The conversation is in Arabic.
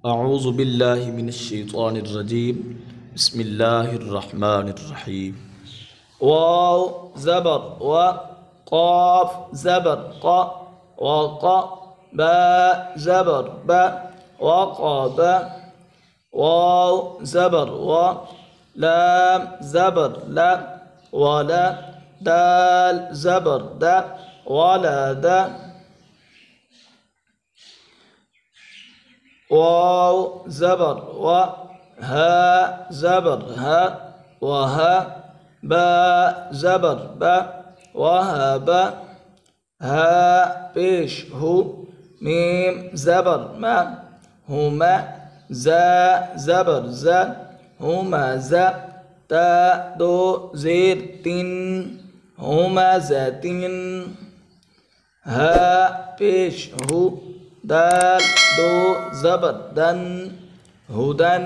أعوذ بالله من الشيطان الرجيم. بسم الله الرحمن الرحيم. واو زبر و، قاف زبر ق، وق، باء زبر با، وقب، واو زبر و، لام زبر لا، ولا، دال زبر دا، ولد، واو زبر و، ها زبر ها، وها، باء زبر با، وهب، ها پیش هو، ميم زبر ما، هما، زا زبر زا، هما زا، تا دو زير تين، هما زاتين، ها پیش هو، دال دو زبر دن، هدن.